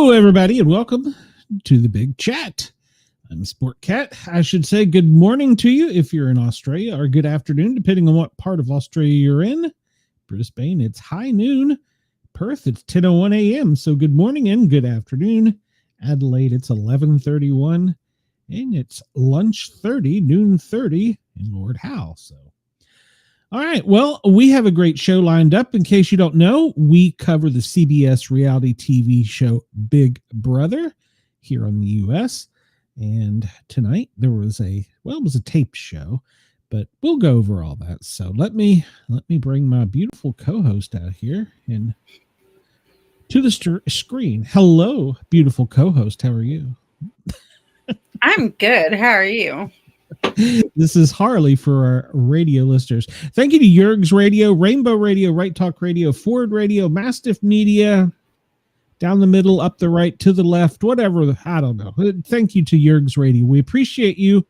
Hello, everybody, and welcome to the Big Chat. I'm Sport Cat. I should say good morning to you if you're in Australia, or good afternoon, depending on what part of Australia you're in. Brisbane, it's high noon. Perth, it's 10:01 a.m., so good morning and good afternoon. Adelaide, it's 11:31, and it's lunch 30, noon 30 in Lord Howe. So, all right, well, we have a great show lined up. In case you don't know, we cover the CBS reality TV show Big Brother here in the U.S., and tonight there was it was a taped show, but we'll go over all that. So let me bring my beautiful co-host out here and to the screen. Hello, beautiful co-host. How are you? I'm good. How are you? This is Harley for our radio listeners. Thank you to Yerg's Radio, Rainbow Radio, Right Talk Radio, Ford Radio, Mastiff Media, down the middle, up the right, to the left, whatever. I don't know. Thank you to Yerg's Radio. We appreciate you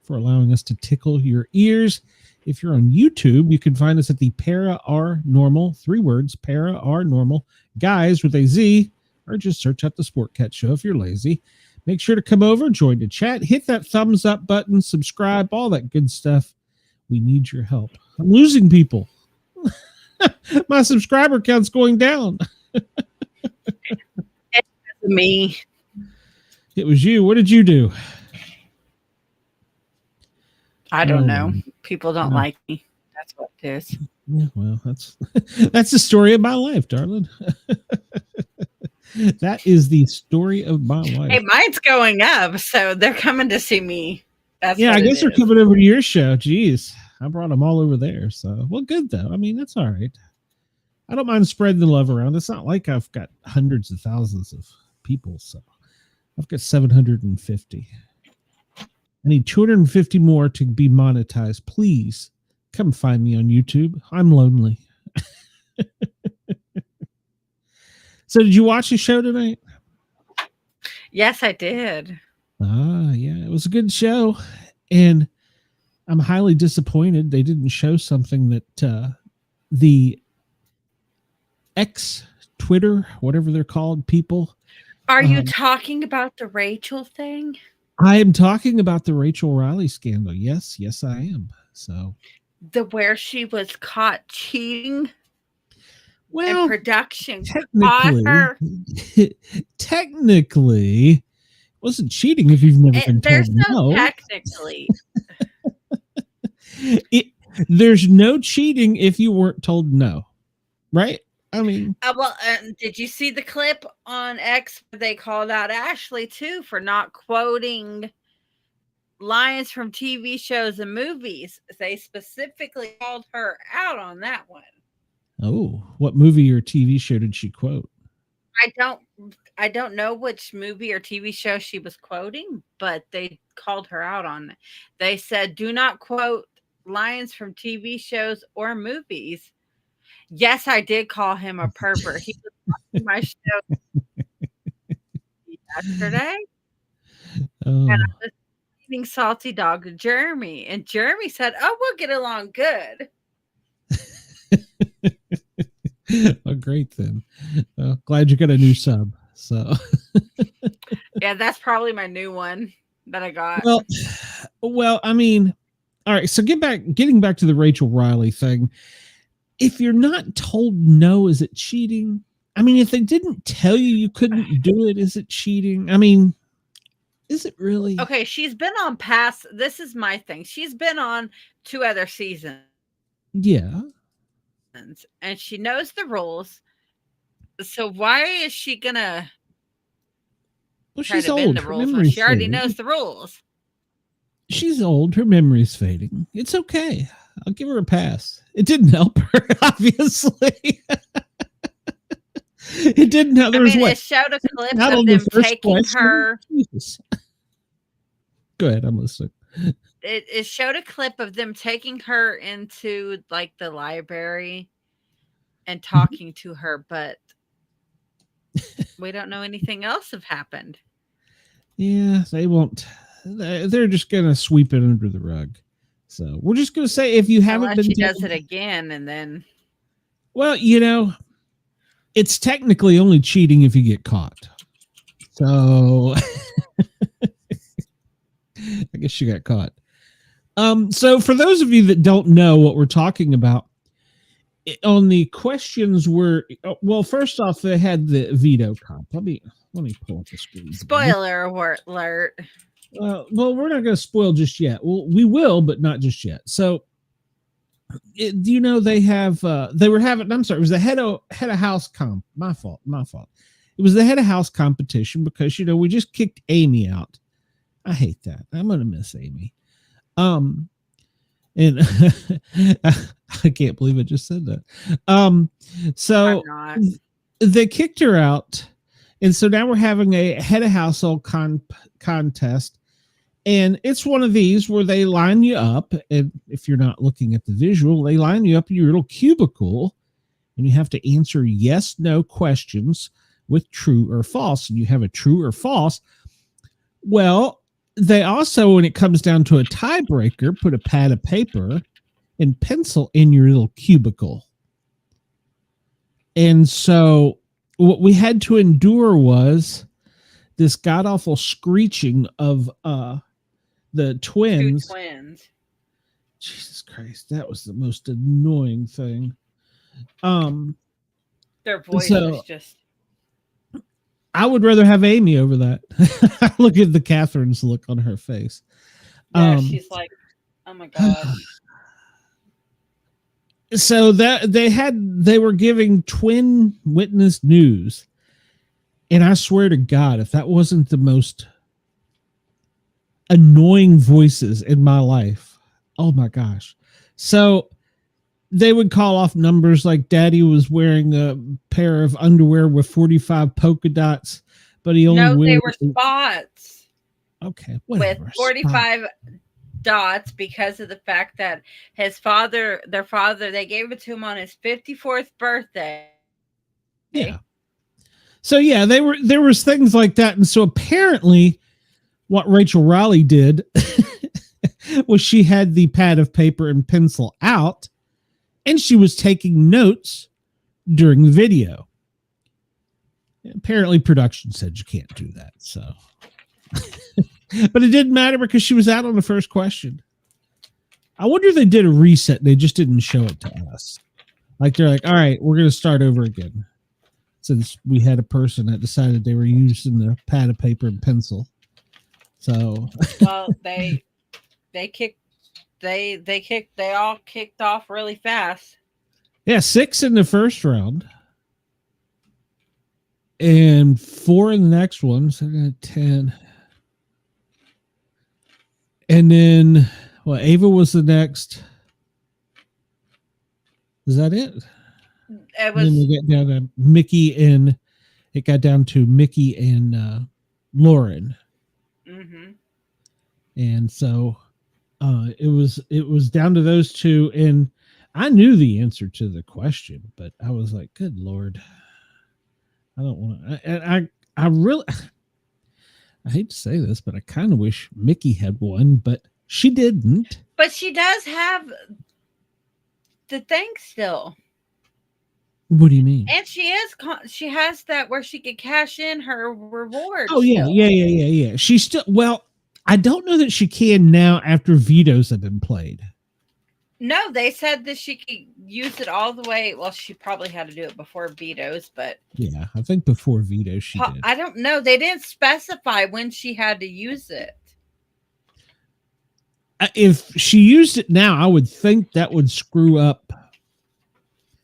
for allowing us to tickle your ears. If you're on YouTube, you can find us at the Para R Normal, 3 words, Para R Normal, guys with a Z, or just search out the Sport Cat Show if you're lazy. Make sure to come over, join the chat, hit that thumbs up button, subscribe, all that good stuff. We need your help. I'm losing people. My subscriber count's going down. It's me. It was you. What did you do? I don't know. People don't like me. That's what it is. Yeah, well, that's the story of my life, darling. That is the story of my life. Hey, mine's going up, so they're coming to see me. That's I guess they're coming over to your show. Jeez, I brought them all over there. So, well, good though. I mean, that's all right. I don't mind spreading the love around. It's not like I've got hundreds of thousands of people. So, I've got 750. I need 250 more to be monetized. Please come find me on YouTube. I'm lonely. So did you watch the show tonight? Yes, I did. Ah, yeah, it was a good show. And I'm highly disappointed they didn't show something that the Twitter, whatever they're called, people. Are you talking about the Rachel thing? I am talking about the Rachel Riley scandal. Yes, I am. So where she was caught cheating. Well, and production caught her. Technically, wasn't cheating if you've never been told no. Technically. There's no cheating if you weren't told no, right? I mean, did you see the clip on X? They called out Ashley too for not quoting lines from TV shows and movies. They specifically called her out on that one. Oh, what movie or TV show did she quote? I don't know which movie or TV show she was quoting, but they called her out on it. They said, do not quote lines from TV shows or movies. Yes, I did call him a pervert. He was watching my show yesterday. Oh. And I was eating salty dog to Jeremy. And Jeremy said, oh, we'll get along good. Oh, great then. Glad you got a new sub. So yeah, that's probably my new one that I got. Well, I mean, all right. So getting back to the Rachel Riley thing. If you're not told no, is it cheating? I mean, if they didn't tell you couldn't do it, is it cheating? I mean, is it really? Okay, she's been on this is my thing. She's been on 2 other seasons. Yeah. And she knows the rules. So why is she gonna try to bend the rules when she already knows the rules? She's old. Her memory's fading. It's okay. I'll give her a pass. It didn't help her, obviously. It didn't help. It showed a clip of them taking her. Jesus. Go ahead. I'm listening. It showed a clip of them taking her into like the library and talking to her, but we don't know anything else have happened. Yeah, they won't. They're just going to sweep it under the rug. So we're just going to say if you haven't been. She does it again and then. Well, it's technically only cheating if you get caught. So I guess she got caught. So for those of you that don't know what we're talking about, on the questions were, well, first off, they had the veto comp. Let me pull up the screen. Spoiler alert. Well, we're not going to spoil just yet. Well, we will, but not just yet. So, do you know they have? They were having. I'm sorry. It was the head of house comp. My fault. It was the head of house competition because we just kicked Amy out. I hate that. I'm going to miss Amy. And I can't believe I just said that. So they kicked her out, and so now we're having a head of household contest, and it's one of these where they line you up, and if you're not looking at the visual, they line you up in your little cubicle, and you have to answer yes/no questions with true or false, and you have a true or false. Well, they also, when it comes down to a tiebreaker, put a pad of paper and pencil in your little cubicle. And so what we had to endure was this god-awful screeching of the twins. Two twins. Jesus Christ, that was the most annoying thing. Their voice was just... I would rather have Amy over that. Look at the Catherine's look on her face. Yeah, she's like, oh my God. So that they were giving twin witness news. And I swear to God, if that wasn't the most annoying voices in my life, oh my gosh. So they would call off numbers like Daddy was wearing a pair of underwear with 45 polka dots, but he only they were spots. Okay, whatever. With 45 dots because of the fact that their father, they gave it to him on his 54th birthday. Yeah. So yeah, there was things like that, and so apparently, what Rachel Raleigh did was she had the pad of paper and pencil out. And she was taking notes during the video. Apparently, production said you can't do that. So, but it didn't matter because she was out on the first question. I wonder if they did a reset. They just didn't show it to us. Like they're like, all right, we're going to start over again. Since we had a person that decided they were using the pad of paper and pencil. So, well, they all kicked off really fast. Yeah, 6 in the first round. And 4 in the next one. So I got 10. And then, well, Ava was the next. Is that it? It was. And then we got down to Mickey and it got down to Mickey and Lauren. Mm-hmm. And so it was down to those two, and I knew the answer to the question, but I was like, good Lord, I don't want to. And I really, I hate to say this, but I kind of wish Mickey had won, but she didn't. But she does have the thing still. What do you mean? And she has that where she could cash in her reward. Oh yeah, yeah. She's still, well, I don't know that she can now after vetoes have been played. No, they said that she could use it all the way. Well, she probably had to do it before vetoes, but yeah, I think before vetoes she did. I don't know. They didn't specify when she had to use it. If she used it now, I would think that would screw up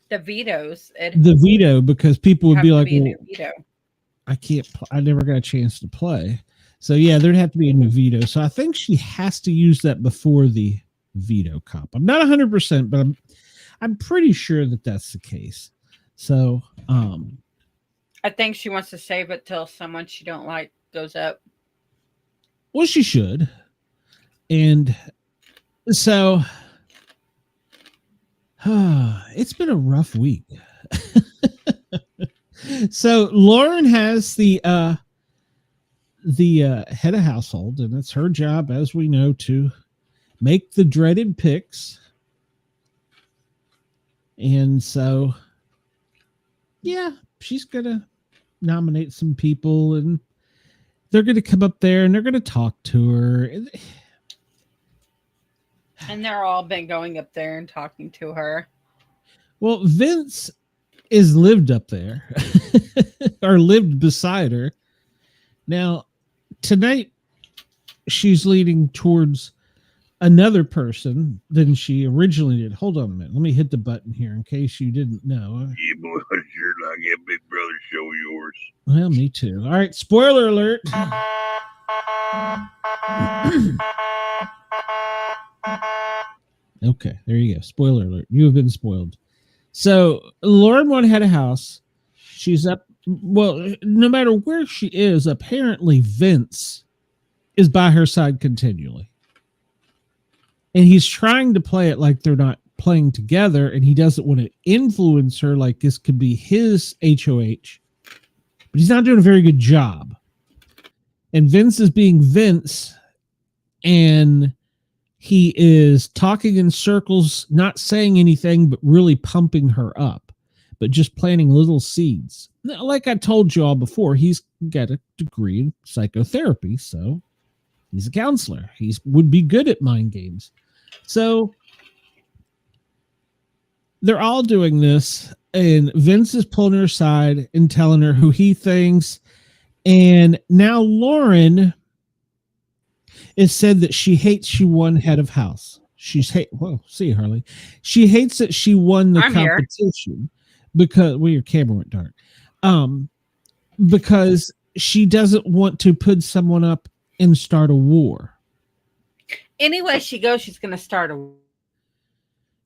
the vetoes. The veto, because people would be like, well, veto. I can't. I never got a chance to play. So yeah, there'd have to be a new veto. So I think she has to use that before the veto comp. I'm not 100%, but I'm pretty sure that that's the case. So I think she wants to save it till someone she don't like goes up. Well, she should. And so it's been a rough week. So Lauren has the head of household, and it's her job, as we know, to make the dreaded picks. And so, yeah, she's gonna nominate some people, and they're going to come up there and they're going to talk to her. And they're all been going up there and talking to her. Well, Vince is lived up there or lived beside her. Now, tonight, she's leading towards another person than she originally did. Hold on a minute. Let me hit the button here in case you didn't know. Yeah, boy, I sure like that Big Brother show of yours. Well, me too. All right, spoiler alert. Okay, there you go. Spoiler alert. You have been spoiled. So Lauren one had a house. She's up. Well, no matter where she is, apparently Vince is by her side continually. And he's trying to play it like they're not playing together, and he doesn't want to influence her like this could be his HOH. But he's not doing a very good job. And Vince is being Vince, and he is talking in circles, not saying anything, but really pumping her up, but just planting little seeds. Like I told you all before, he's got a degree in psychotherapy, so he's a counselor. He would be good at mind games. So they're all doing this, and Vince is pulling her aside and telling her who he thinks. And now Lauren is said that she hates she won head of house. See Harley. She hates that she won the competition because your camera went dark. Because she doesn't want to put someone up and start a war. Anyway, she goes, she's going to start a war.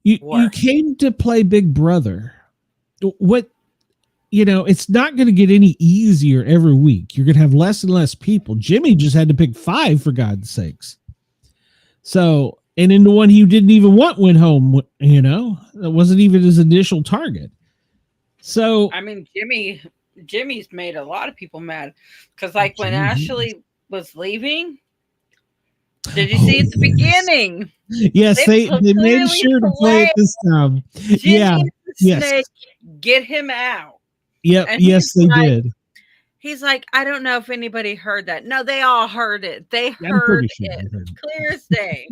You came to play Big Brother. What, it's not going to get any easier every week. You're going to have less and less people. Jimmy just had to pick 5 for God's sakes. So, and then the one he didn't even want went home, that wasn't even his initial target. So, I mean, Jimmy's made a lot of people mad because when Ashley was leaving, did you see at the beginning? Yes, they made sure to play it this time. Jimmy Snake, get him out. Yep. Yes, they did. He's like, I don't know if anybody heard that. No, they all heard it. They heard it. Clear as day.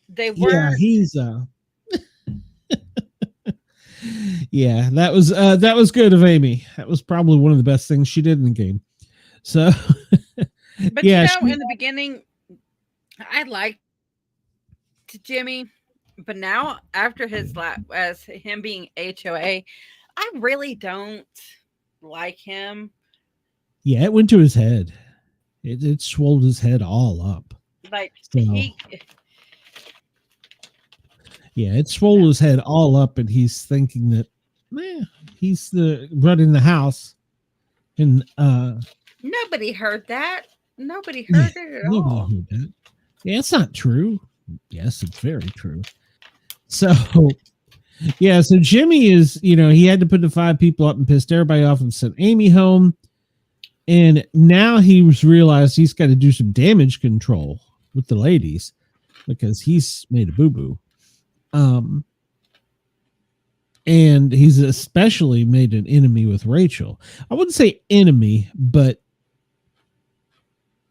They were. Yeah, he's yeah, that was good of Amy. That was probably one of the best things she did in the game. So, but in the beginning, I liked Jimmy, but now after his as him being HOA, I really don't like him. Yeah, it went to his head. It swelled his head all up. Yeah, it swole his head all up, and he's thinking that, he's running the house, and nobody heard that. Nobody heard it at all. Heard that. Yeah, it's not true. Yes, it's very true. So, yeah, so Jimmy is, he had to put the 5 people up and pissed everybody off and sent Amy home, and now he's realized he's got to do some damage control with the ladies because he's made a boo-boo. And he's especially made an enemy with Rachel. I wouldn't say enemy, but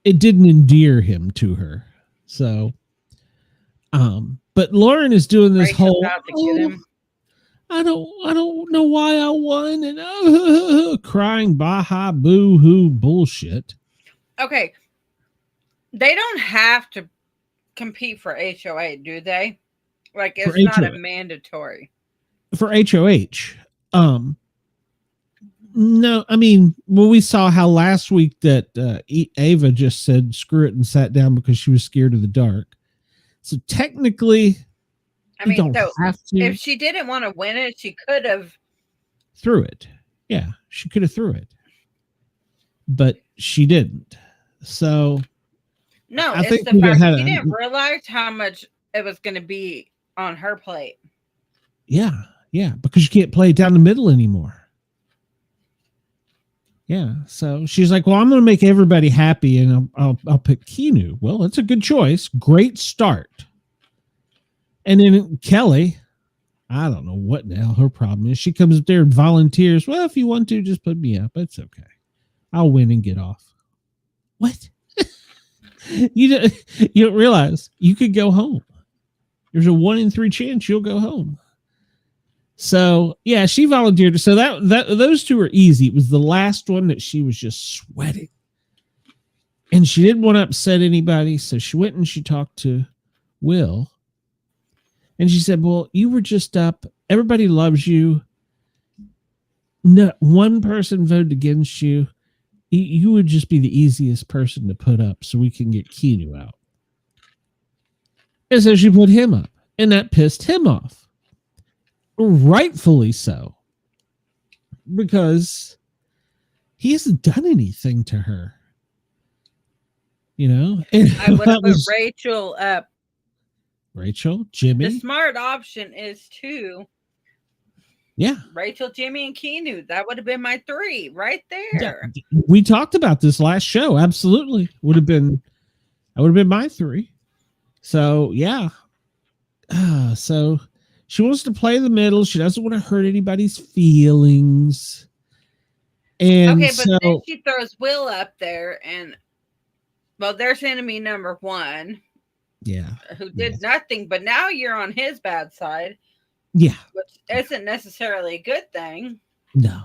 it didn't endear him to her. So, but Lauren is doing this whole, I don't know why I won, and crying baha boo hoo bullshit. Okay. They don't have to compete for HOA, do they? Like, it's not a mandatory. For HOH. No, I mean, we saw how last week that Ava just said screw it and sat down because she was scared of the dark. So technically, if she didn't want to win it, she could have threw it. Yeah, she could have threw it. But she didn't. So no, it's the fact she didn't realize how much it was going to be on her plate. Yeah, because you can't play it down the middle anymore. Yeah, so she's like, well, I'm going to make everybody happy, and I'll pick Keanu. Well, that's a good choice. Great start. And then Kelly, I don't know what the hell her problem is. She comes up there and volunteers. Well, if you want to, just put me up. It's okay. I'll win and get off. What? You don't realize you could go home. There's a 1 in 3 chance you'll go home. So yeah, she volunteered. So that those two were easy. It was the last one that she was just sweating, and she didn't want to upset anybody. So she went and she talked to Will, and she said, "Well, you were just up. Everybody loves you. No one person voted against you. You would just be the easiest person to put up, so we can get Keanu out." And so she put him up, and that pissed him off. Rightfully so, because he hasn't done anything to her, And I would have put Rachel up. Rachel, Jimmy. The smart option is Rachel, Jimmy, and Keanu. That would have been my 3 right there. Yeah, we talked about this last show. Absolutely, that would have been my 3. So yeah, so. She wants to play the middle. She doesn't want to hurt anybody's feelings. And okay, but then she throws Will up there, and there's enemy number 1. Yeah. Who did nothing, but now you're on his bad side. Yeah. Which isn't necessarily a good thing. No.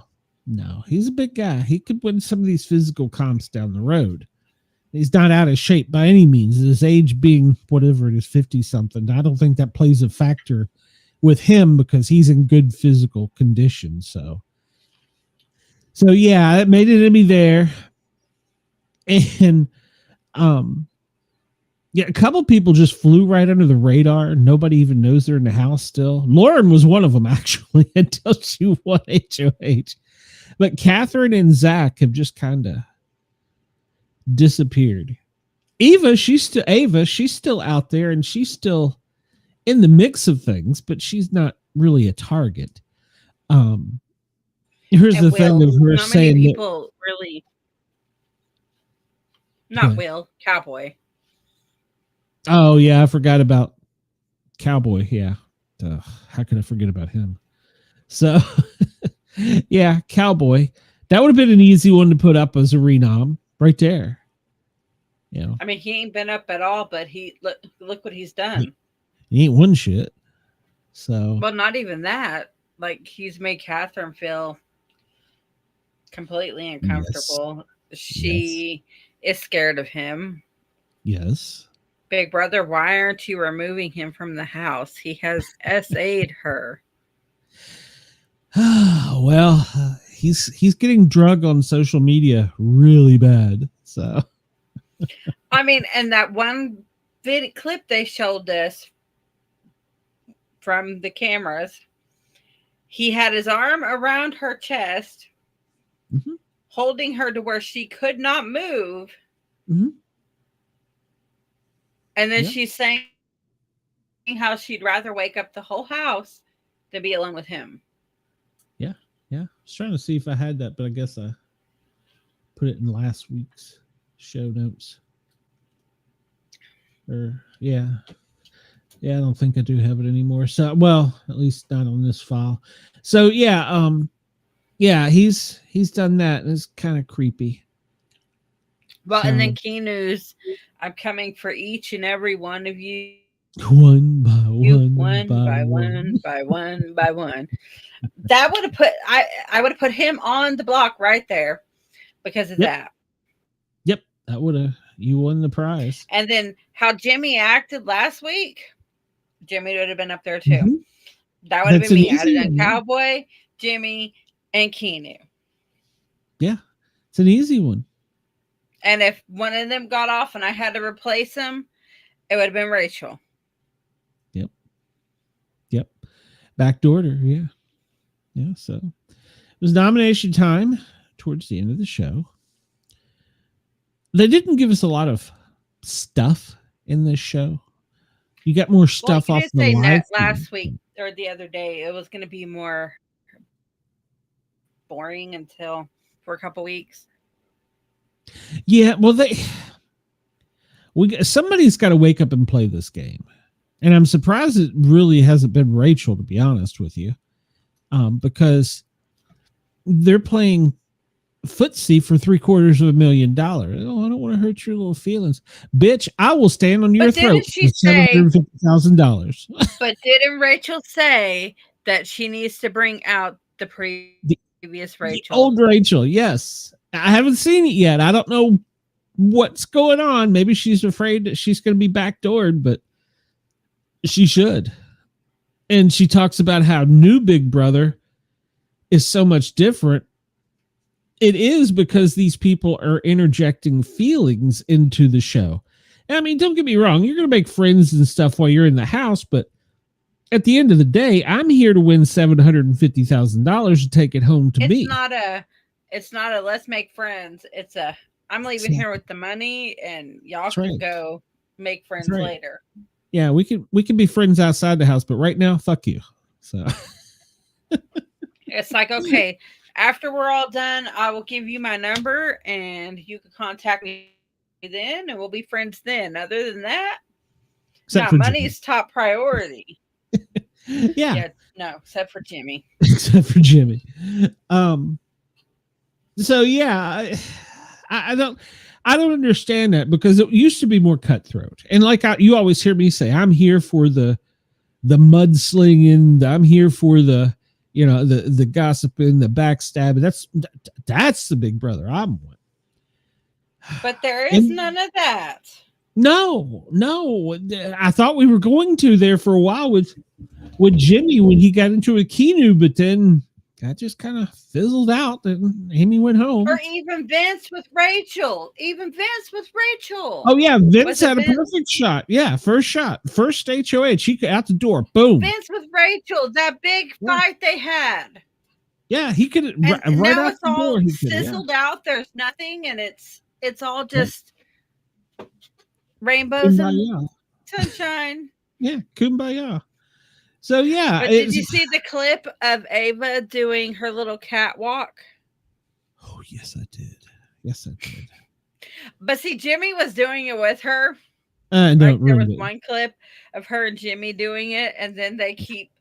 He's a big guy. He could win some of these physical comps down the road. He's not out of shape by any means. His age being whatever it is, 50 something. I don't think that plays a factor with him because he's in good physical condition. So yeah, it made it enemy there. And a couple people just flew right under the radar. Nobody even knows they're in the house still. Lauren was one of them, actually, until she won HOH. But Catherine and Zach have just kind of disappeared. Ava, she's still out there, and she's still in the mix of things, but she's not really a target. Here's the thing of her saying people really not Will, Cowboy. Oh yeah, I forgot about Cowboy. Yeah. How could I forget about him? So yeah, Cowboy. That would have been an easy one to put up as a renom right there. I mean, he ain't been up at all, but he look what he's done. He ain't won shit. So not even that. Like, he's made Catherine feel completely uncomfortable. Yes. She is scared of him. Yes. Big brother, why aren't you removing him from the house? He has SA'd her. Well, he's getting drug on social media really bad. So I mean, and that one clip they showed us from the cameras, he had his arm around her chest, holding her to where she could not move. Mm-hmm. And then she's saying how she'd rather wake up the whole house than be alone with him. Yeah. I was trying to see if I had that, but I guess I put it in last week's show notes. I don't think I do have it anymore. So, well, at least not on this file. So he's done that, and it's kind of creepy. Well, and then Keanu's, I'm coming for each and every one of you. One by one. That would have put, I would have put him on the block right there because of that. Yep. That would have, you won the prize. And then how Jimmy acted last week, Jimmy would have been up there too. Mm-hmm. That would have been me. I'd have done Cowboy, Jimmy, and Keanu. Yeah. It's an easy one. And if one of them got off and I had to replace him, it would have been Rachel. Yep. Backdoor. Yeah. So it was nomination time towards the end of the show. They didn't give us a lot of stuff in this show. You got more stuff off the live last week or the other day. It was going to be more boring for a couple weeks. Yeah, well, somebody's got to wake up and play this game, and I'm surprised it really hasn't been Rachel, to be honest with you, because they're playing footsie for $750,000. Oh, I don't want to hurt your little feelings, bitch. I will stand on your But throat didn't she for $750,000. But didn't Rachel say that she needs to bring out the previous The Rachel? old Rachel, yes. I haven't seen it yet. I don't know what's going on. Maybe she's afraid that she's going to be backdoored, but she should. And she talks about how new Big Brother is so much different. It is because these people are interjecting feelings into the show. And I mean, don't get me wrong, you're going to make friends and stuff while you're in the house, but at the end of the day, I'm here to win $750,000 to take it home to me. It's not a let's make friends. It's a I'm leaving here with the money, and y'all can go make friends later. Yeah, we can be friends outside the house, but right now, fuck you. So it's like, okay, after we're all done, I will give you my number, and you can contact me then, and we'll be friends then. Other than that, money's top priority. Yeah. No, except for Jimmy. Except for Jimmy. So yeah, I don't understand that, because it used to be more cutthroat. And like you always hear me say, I'm here for the mudslinging. I'm here for the gossiping, the backstabbing. That's the Big Brother I'm with. But there is none of that. No. I thought we were going to there for a while with Jimmy when he got into a Keanu, but then that just kind of fizzled out and Amy went home. Or even Vince with Rachel. Oh yeah, Vince had a perfect shot. Yeah, first shot, first HOH. He got out the door. Boom. Vince with Rachel, that big fight they had. Yeah, he could. Right now it's all sizzled out. There's nothing, and it's all just rainbows and sunshine. Yeah, kumbaya. So yeah, but did you see the clip of Ava doing her little catwalk? Oh yes, I did. But see, Jimmy was doing it with her. No, there was one clip of her and Jimmy doing it, and then they keep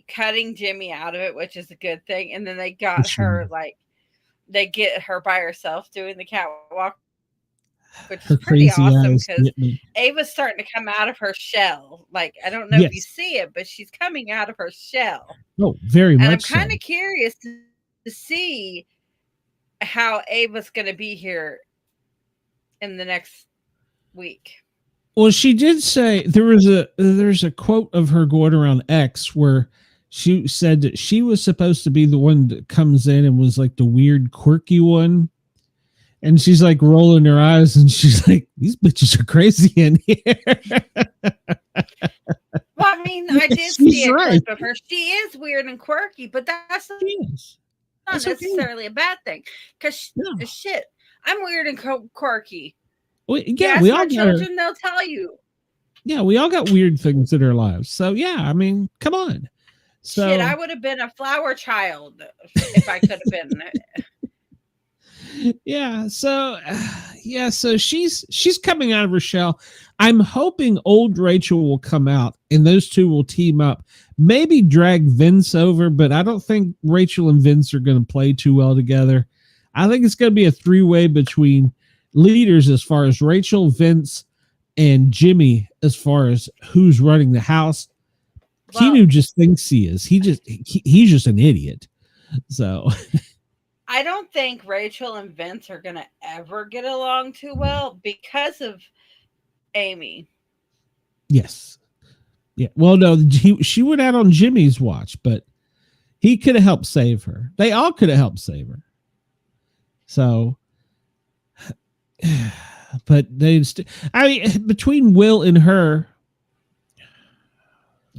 cutting Jimmy out of it, which is a good thing. And then they got her they get her by herself doing the catwalk, which is pretty awesome, because Ava's starting to come out of her shell. Like, I don't know if you see it, but she's coming out of her shell. Oh, very much. And I'm kind of curious to see how Ava's going to be here in the next week. Well, she did say there's a quote of her going around X where she said that she was supposed to be the one that comes in and was like the weird, quirky one. And she's like rolling her eyes, and she's like, "These bitches are crazy in here." Well, I mean, I did see a clip of her. She is weird and quirky, but that's not necessarily a bad thing. Because shit, I'm weird and quirky. Well, yeah, we all children. They'll tell you. Yeah, we all got weird things in our lives. So yeah, I mean, come on. So shit, I would have been a flower child if I could have been. Yeah, so she's coming out of her shell. I'm hoping old Rachel will come out and those two will team up, maybe drag Vince over, but I don't think Rachel and Vince are going to play too well together. I think it's going to be a three-way between leaders as far as Rachel, Vince, and Jimmy as far as who's running the house. Well, Keanu just thinks he is. He's just an idiot. So I don't think Rachel and Vince are going to ever get along too well because of Amy. Yes. Yeah. Well, no, she went out on Jimmy's watch, but he could have helped save her. They all could have helped save her. So, but I mean, between Will and her,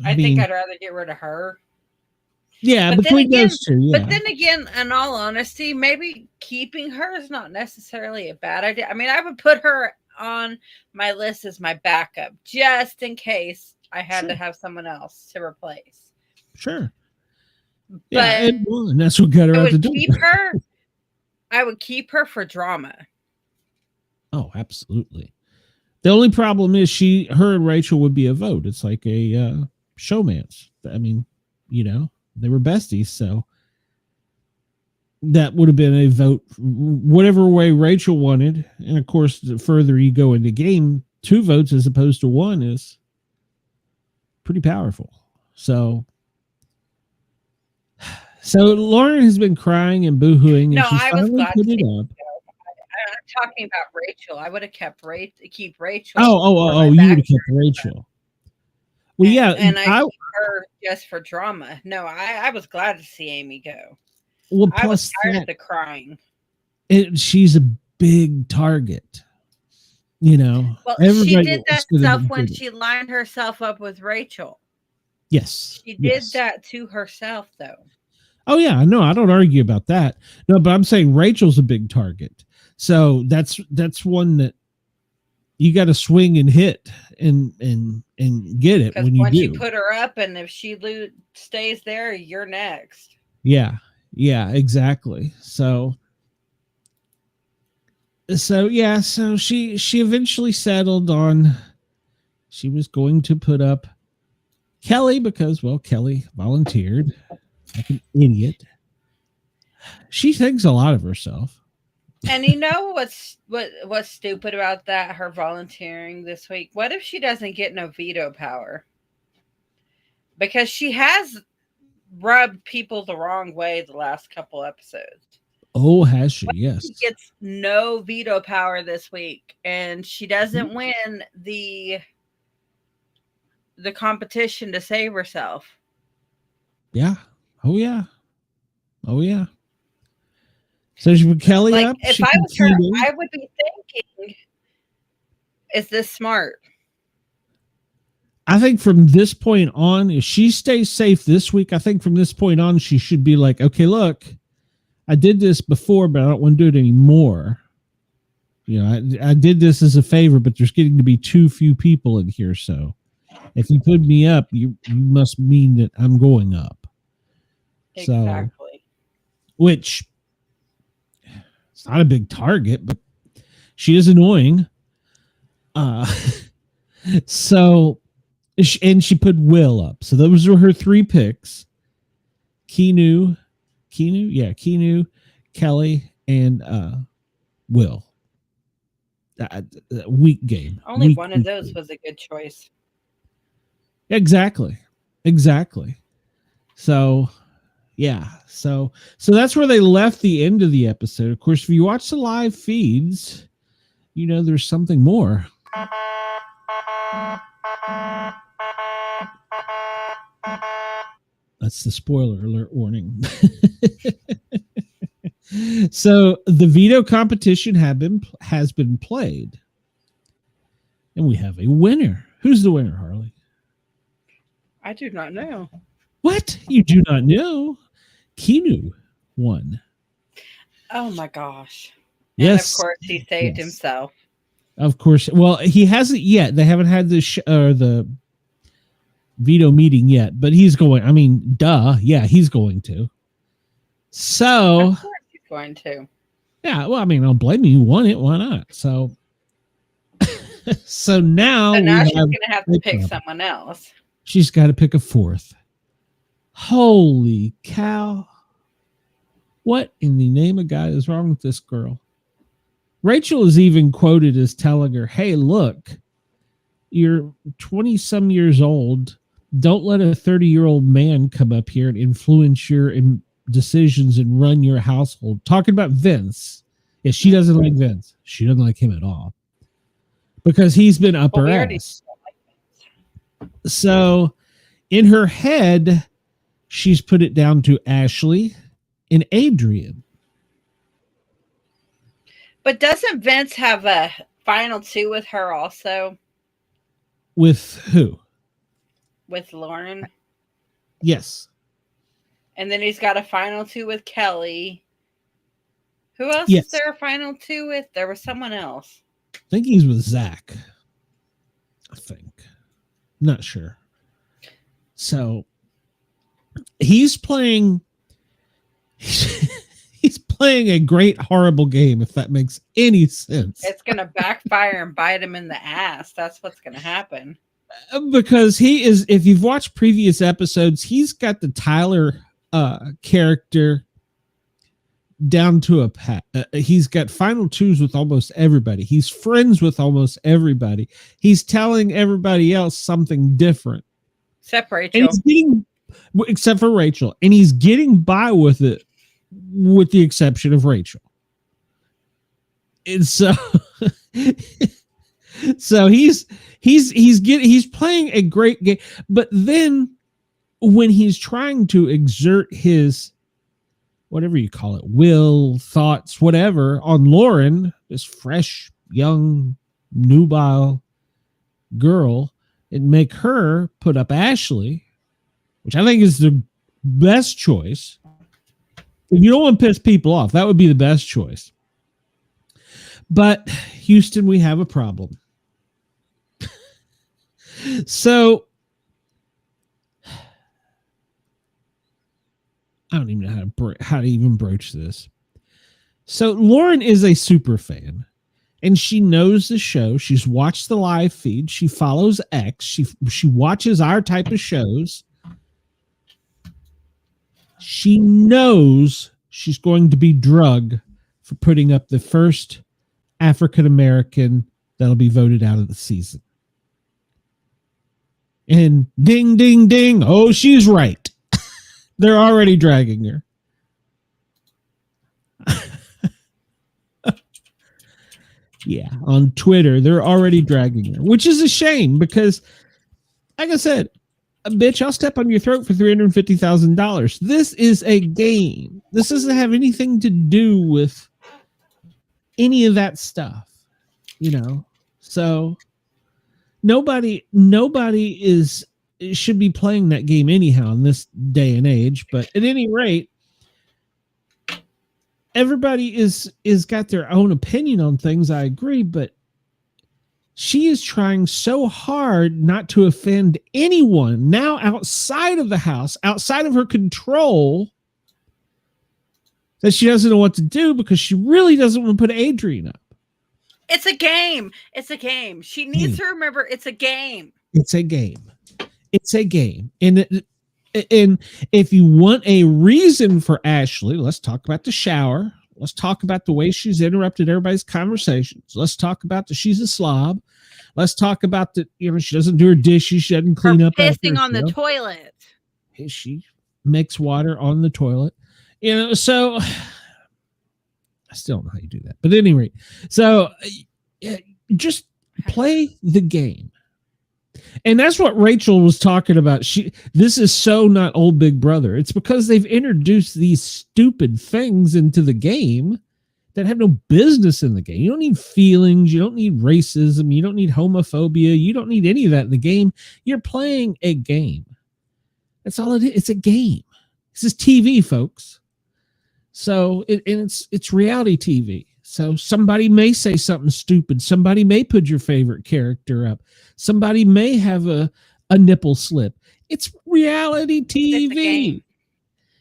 I think I'd rather get rid of her. Yeah, but between those two. Yeah. But then again, in all honesty, maybe keeping her is not necessarily a bad idea. I mean, I would put her on my list as my backup, just in case I had to have someone else to replace. Sure. But yeah, and that's what got her out the door. I would keep her for drama. Oh, absolutely. The only problem is her and Rachel would be a vote. It's like a showmance. I mean, they were besties, so that would have been a vote whatever way Rachel wanted. And of course, the further you go in the game, 2 votes as opposed to 1 is pretty powerful. So Lauren has been crying and boohooing, No, and she I was finally glad put to it see up. I'm talking about Rachel. I would have keep Rachel. Oh, you would have kept Rachel. Well, yeah, and I keep her just for drama. No, I was glad to see Amy go. Well, I was plus tired of the crying. She's a big target. You know, well, she did that stuff when she lined herself up with Rachel. Yes, she did that to herself, though. Oh yeah, no, I don't argue about that. No, but I'm saying Rachel's a big target, so that's one that you got to swing and hit and get it when you do. You put her up, and if she stays there, you're next. Yeah, exactly. So yeah, so she eventually settled on she was going to put up Kelley because, well, Kelley volunteered like an idiot. She thinks a lot of herself. And you know what's stupid about that? Her volunteering this week. What if she doesn't get no veto power? Because she has rubbed people the wrong way the last couple episodes. Oh, has she? Yes. She gets no veto power this week, and she doesn't win the competition to save herself. Yeah. Oh yeah. So she put Kelley up. If I was her, I would be thinking, is this smart? I think from this point on, if she stays safe this week, I think from this point on, she should be like, okay, look, I did this before, but I don't want to do it anymore. You know, I did this as a favor, but there's getting to be too few people in here. So if you put me up, you must mean that I'm going up. Exactly. So, which it's not a big target, but she is annoying. So, and she put Will up. So those were her 3 picks. Keanu, Kelley, and Will. Weak game. Only one of those was a good choice. Exactly. So, yeah. So that's where they left the end of the episode. Of course, if you watch the live feeds, you know there's something more. That's the spoiler alert warning. So the veto competition has been played, and we have a winner. Who's the winner, Harley? I do not know. What? You do not know? Keanu won. Oh my gosh! Yes, and of course he saved himself. Of course. Well, he hasn't yet. They haven't had the veto meeting yet, but he's going. I mean, duh. Yeah, he's going to. So. Of course he's going to. Yeah. Well, I mean, I don't blame you. You won it. Why not? So. So now she's going to have to pick someone else. She's got to pick a 4th. Holy cow. What in the name of God is wrong with this girl? Rachel is even quoted as telling her, hey, look, you're 20-some years old. Don't let a 30-year-old man come up here and influence your decisions and run your household. Talking about Vince. Yeah, she doesn't like Vince. She doesn't like him at all. Because he's been up her ass. So in her head, she's put it down to Ashley and Adrian. But doesn't Vince have a final 2 with her also? With who? With Lauren. Yes. And then he's got a final 2 with Kelley. Who else is there a final 2 with? There was someone else. I think he's with Zach. I think. Not sure. So he's playing a great horrible game, if that makes any sense. It's going to backfire and bite him in the ass. That's what's going to happen. Because he is, if you've watched previous episodes, he's got the Tyler character down to a pat. He's got final twos with almost everybody. He's friends with almost everybody. He's telling everybody else something different. Except Rachel. And he's getting, except for Rachel. And he's getting by with it, with the exception of Rachel. And so, so he's playing a great game. But then when he's trying to exert his, whatever you call it, will, thoughts, whatever, on Lauren, this fresh, young, nubile girl, and make her put up Ashley, which I think is the best choice. If you don't want to piss people off, that would be the best choice. But Houston, we have a problem. So I don't even know how to even broach this. So Lauren is a super fan, and she knows the show. She's watched the live feed. She follows X. She watches our type of shows. She knows she's going to be drugged for putting up the first African-American that'll be voted out of the season. And ding, ding, ding. Oh, she's right. They're already dragging her. Yeah, on Twitter, they're already dragging her, which is a shame because, like I said, bitch, I'll step on your throat for $350,000. This is a game. This doesn't have anything to do with any of that stuff, you know? So nobody should be playing that game anyhow in this day and age. But at any rate, everybody is got their own opinion on things. I agree, but she is trying so hard not to offend anyone now outside of the house, outside of her control, that she doesn't know what to do because she really doesn't want to put Adrian up. It's a game. It's a game. She needs to remember it's a game. It's a game. It's a game. And if you want a reason for Ashley, let's talk about the shower. Let's talk about the way she's interrupted everybody's conversations. Let's talk about that she's a slob. Let's talk about that, you know, she doesn't do her dishes. She doesn't clean up. Pissing on the toilet. She makes water on the toilet. You know, so I still don't know how you do that. But at any rate, so just play the game. And that's what Rachel was talking about. This is so not old Big Brother. It's because they've introduced these stupid things into the game that have no business in the game. You don't need feelings. You don't need racism. You don't need homophobia. You don't need any of that in the game. You're playing a game. That's all it is. It's a game. This is TV, folks. So it's reality TV. So somebody may say something stupid. Somebody may put your favorite character up. Somebody may have a nipple slip. It's reality TV.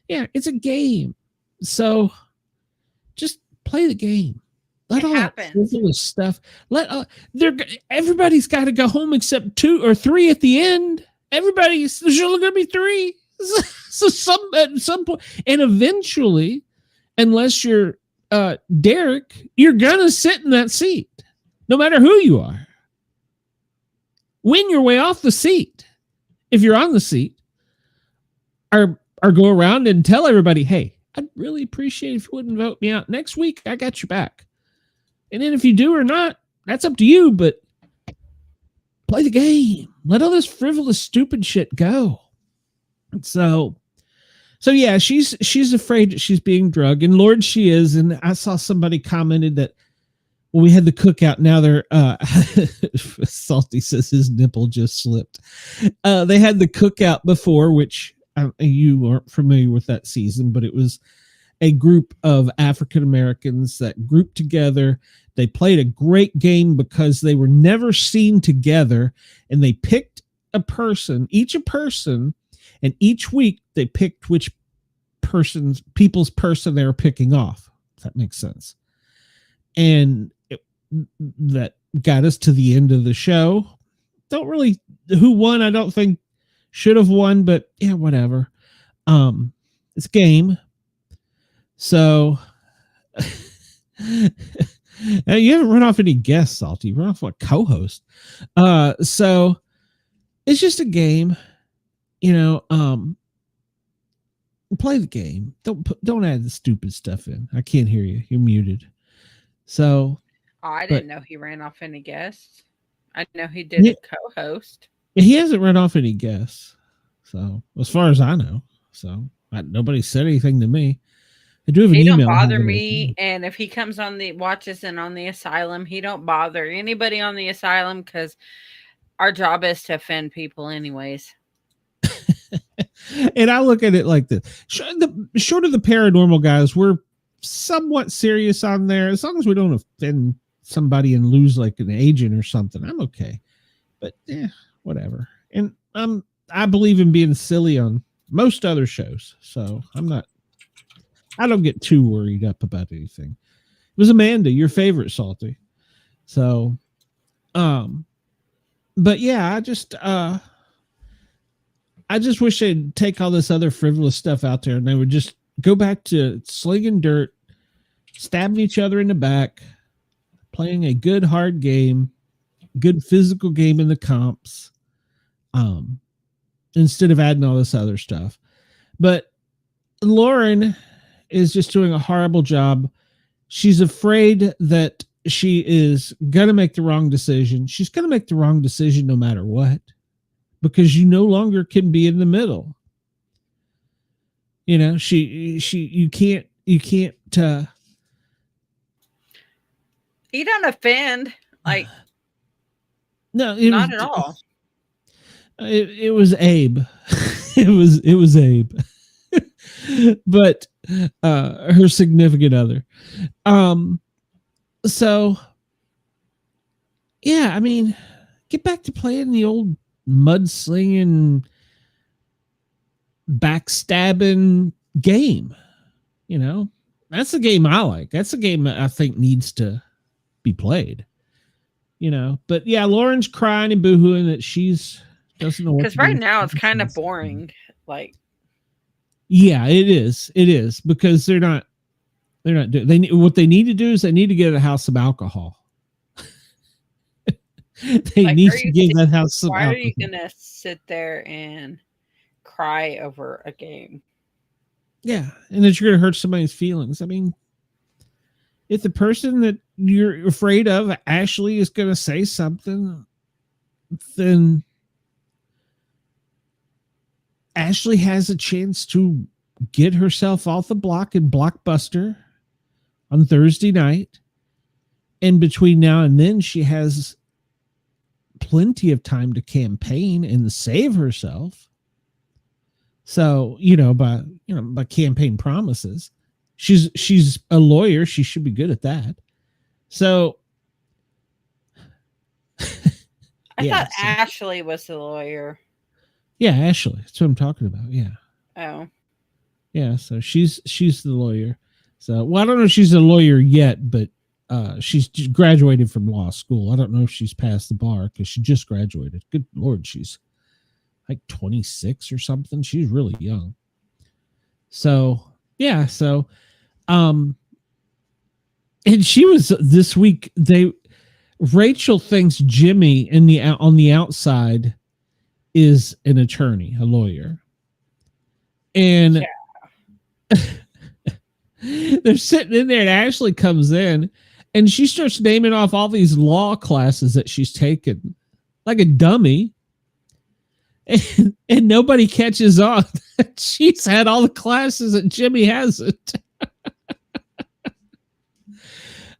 Yeah, it's a game. So just play the game. Let all that frivolous stuff. Everybody's got to go home except 2 or 3 at the end. There's only going to be 3. So at some point, and eventually, unless you're Derek, you're gonna sit in that seat, no matter who you are. Win your way off the seat. If you're on the seat, or go around and tell everybody, hey, I'd really appreciate if you wouldn't vote me out. Next week, I got your back. And then if you do or not, that's up to you, but play the game. Let all this frivolous, stupid shit go. So yeah, she's afraid that she's being drugged, and Lord, she is. And I saw somebody commented that when we had the cookout, now they're Salty says his nipple just slipped. They had the cookout before, which you aren't familiar with that season, but it was a group of African Americans that grouped together. They played a great game because they were never seen together, and they picked a person, and each week they picked which people's person they were picking off. If that makes sense. And that got us to the end of the show. Who won, I don't think should have won, but yeah, whatever. It's a game. So Now, you haven't run off any guests, Salty. You run off a co-host. So it's just a game, play the game. Don't add the stupid stuff in. I can't hear you. You're muted. So I but didn't know he ran off any guests. I know he did a co-host. he hasn't run off any guests. So as far as I know, nobody said anything to me. I do have an He email. don't bother me, and if he comes on the watches and on the asylum, he don't bother anybody on the asylum because our job is to offend people anyways. And I look at it like this: short of the paranormal guys, we're somewhat serious on there. As long as we don't offend somebody and lose like an agent or something, I'm okay. But whatever. And I believe in being silly on most other shows, so I don't get too worried up about anything. It was Amanda, your favorite, Salty. So, but yeah, I just wish they'd take all this other frivolous stuff out there and they would just go back to slinging dirt, stabbing each other in the back, playing a good hard game, good physical game in the comps, instead of adding all this other stuff. But Lauren is just doing a horrible job. She's afraid that she is going to make the wrong decision. She's going to make the wrong decision no matter what, because you no longer can be in the middle. You can't, he don't offend. Like, no, not at all. It was Abe. it was Abe. But her significant other. So yeah, I mean, get back to playing the old mudslinging, backstabbing game. That's a game I like. That's a game that I think needs to be played. But yeah, Lauren's crying and boohooing that she's doesn't know what. Because right now it's kind of boring. Like, yeah, it is. It is, because they're not doing. What they need to do is they need to get a house some alcohol. They need to give that house some alcohol. Why are you gonna sit there and cry over a game? Yeah, and that you're gonna hurt somebody's feelings. I mean, if the person that you're afraid of, Ashley, is gonna say something, then Ashley has a chance to get herself off the block in Blockbuster on Thursday night. And between now and then, she has plenty of time to campaign and save herself. So, by campaign promises, she's a lawyer. She should be good at that. So I thought Ashley was the lawyer. Yeah, Ashley. That's what I'm talking about. Yeah. Oh. Yeah, so she's the lawyer. So, well, I don't know if she's a lawyer yet, but she's graduated from law school. I don't know if she's passed the bar because she just graduated. Good Lord, she's like 26 or something. She's really young. So, yeah, and she was this week. Rachel thinks Jimmy on the outside is an attorney, a lawyer. And they're sitting in there and Ashley comes in and she starts naming off all these law classes that she's taken like a dummy. And nobody catches on. She's had all the classes that Jimmy hasn't.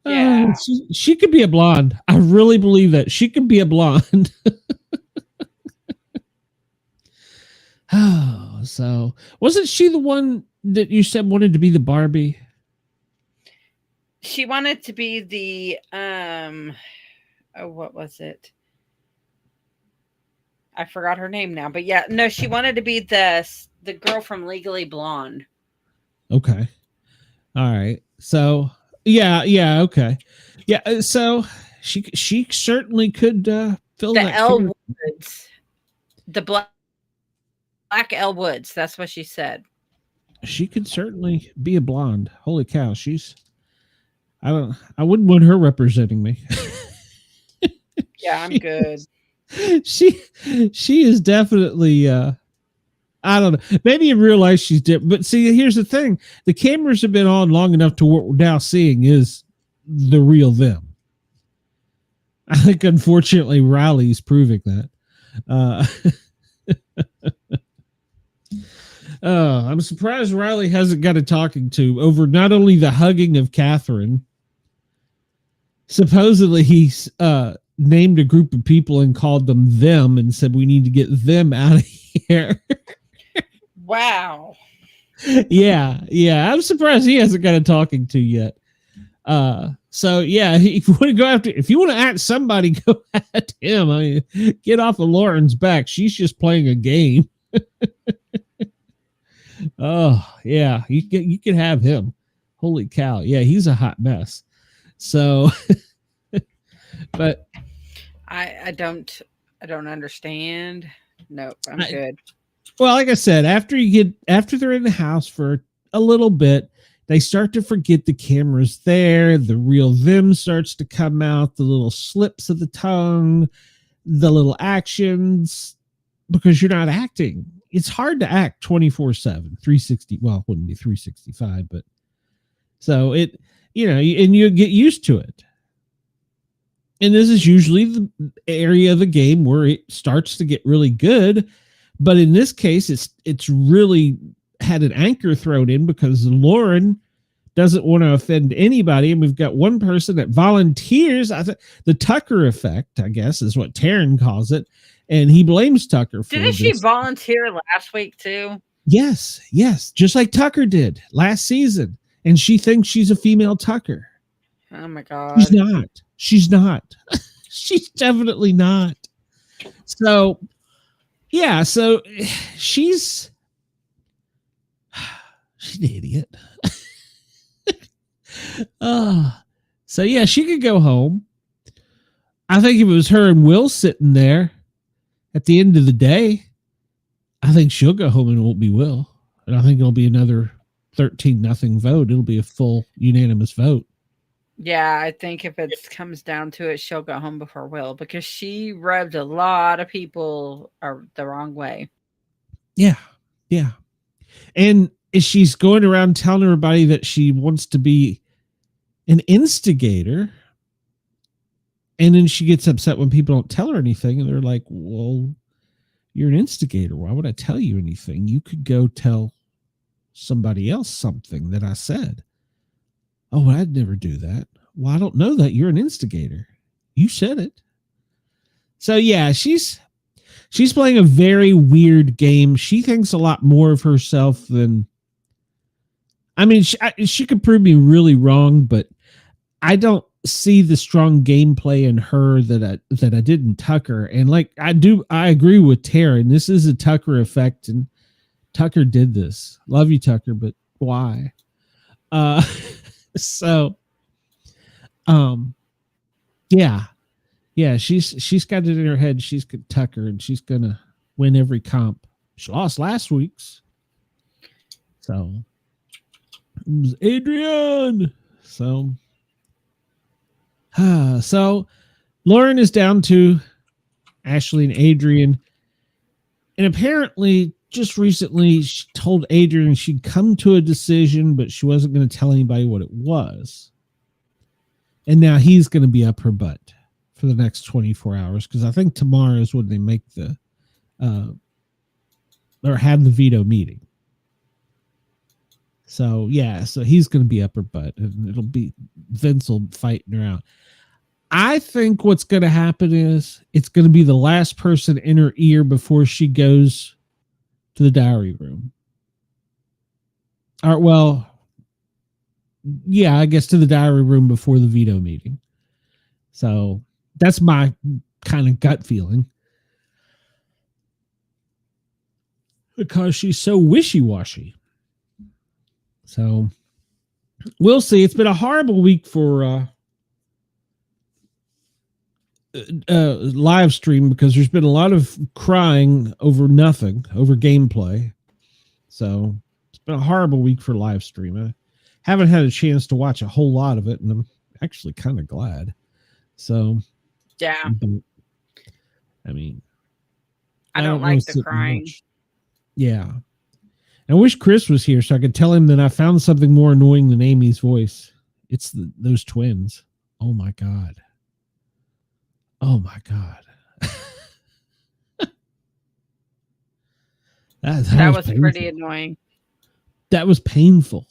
Yeah. She could be a blonde. I really believe that. She could be a blonde. Oh, so wasn't she the one that you said wanted to be the Barbie? She wanted to be the what was it? I forgot her name now, but yeah, no, she wanted to be the girl from Legally Blonde. Okay. All right. So yeah, okay. Yeah, so she certainly could fill the that Elle Woods. The Black Elle Woods, that's what she said. She could certainly be a blonde. Holy cow, she's I wouldn't want her representing me. Yeah, I'm good. She is definitely I don't know. Maybe in real life she's different. But see, here's the thing. The cameras have been on long enough to what we're now seeing is the real them. I think, unfortunately, Riley's proving that. I'm surprised Riley hasn't got a talking to over not only the hugging of Catherine. Supposedly, he's named a group of people and called them and said, we need to get them out of here. Wow. Yeah. I'm surprised he hasn't got a talking to yet. So yeah, if you want to go after, if you want to at somebody, go at him. I mean, get off of Lauren's back. She's just playing a game. Oh yeah, you can have him. Holy cow. Yeah, he's a hot mess. So, but I don't understand. Nope, I'm good. Well, like I said, after they're in the house for a little bit, they start to forget the camera's there. The real them starts to come out, the little slips of the tongue, the little actions, because you're not acting. It's hard to act 24/7, 360. Well, it wouldn't be 365, but so it, and you get used to it. And this is usually the area of the game where it starts to get really good. But in this case, it's really had an anchor thrown in because Lauren doesn't want to offend anybody. And we've got one person that volunteers. I think the Tucker effect, I guess, is what Taryn calls it. And he blames Tucker for Didn't she volunteer last week too? Yes. Just like Tucker did last season. And she thinks she's a female Tucker. Oh my God. She's not. She's definitely not. So, yeah, so she's an idiot. So yeah, she could go home. I think if it was her and Will sitting there at the end of the day, I think she'll go home and it won't be Will. And I think it'll be another 13-0 vote. It'll be a full unanimous vote. Yeah, I think if it comes down to it, she'll go home before Will because she rubbed a lot of people the wrong way. Yeah. And she's going around telling everybody that she wants to be an instigator. And then she gets upset when people don't tell her anything. And they're like, well, you're an instigator. Why would I tell you anything? You could go tell somebody else something that I said. Oh, I'd never do that. Well, I don't know that. You're an instigator. You said it. So yeah, she's playing a very weird game. She thinks a lot more of herself than, I mean, she could prove me really wrong, but I don't see the strong gameplay in her that I did in Tucker. And like I agree with Taryn. This is a Tucker effect, and Tucker did this. Love you, Tucker, but why? So, yeah, she's got it in her head. She's Tucker, and she's gonna win every comp. She lost last week's, so it was Adrian. So, so Lauren is down to Ashley and Adrian, and apparently, just recently, she told Adrian she'd come to a decision, but she wasn't going to tell anybody what it was. And now he's going to be up her butt for the next 24 hours because I think tomorrow is when they make the or have the veto meeting. So yeah, so he's going to be up her butt, and it'll be Vince will fighting her out. I think what's going to happen is it's going to be the last person in her ear before she goes to the diary room. Or, well, yeah, I guess to the diary room before the veto meeting. So that's my kind of gut feeling. Because she's so wishy-washy. So we'll see. It's been a horrible week for live stream because there's been a lot of crying over nothing, over gameplay. So it's been a horrible week for live stream. I haven't had a chance to watch a whole lot of it, and I'm actually kind of glad. So, Yeah. but, I mean, I don't wanna like the sit and crying. watch. Yeah. I wish Chris was here so I could tell him that I found something more annoying than Amy's voice. It's those twins. Oh my God. Oh my God. That was painful. pretty annoying. That was painful.